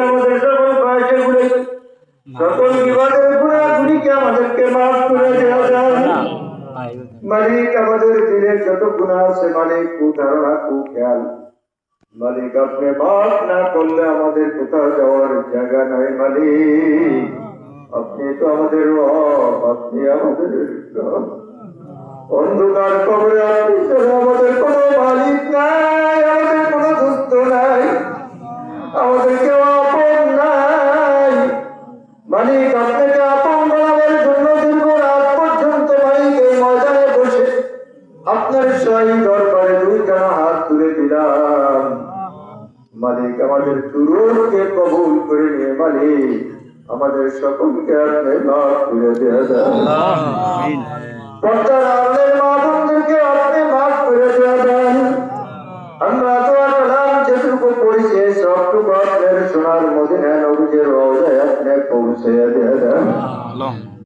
আমাদের সকল পাশে সকল বিবাদের গুণাগুলিকে আমাদেরকে মাফ করে দেওয়া যায়। মালিক আমাদের দিনের যত গুণা আছে মালিক কুধারণা কুখেয়াল মালিক আপনি মাফ না করলে আমাদের কোথাও যাওয়ার জায়গা নাই। মালিক আপনি তো আমাদের রব, আপনি আমাদের রব। অন্ধকার কবরে আপনি ছাড়া আমাদের কোনো মালিক নাই, আমাদের কোনো দুস্থ নাই, আমাদের কেউ আপন নাই। মালিক আপনাকে আপন বানাবার জন্য দীর্ঘ রাত পর্যন্ত মালিক এই ময়দানে বসে আপনার শাহী দরবারে দুইখানা হাত তুলে দিলাম। মালিক আমাদের দুরূহকে কবুল করে নিয়ে মালিক আমাদের সকলকে আপনি মাফ করে দেয়া দেন। পর্দার আড়ালের মা বোনদেরকে আপনি মাফ করে দেয়া দেন। আমরা দোয়া কালাম যেটুকু পড়েছি সবটুকু আপনার সোনার মদিনা নবীর রওজায় আপনি পৌঁছে দেয়া দেন।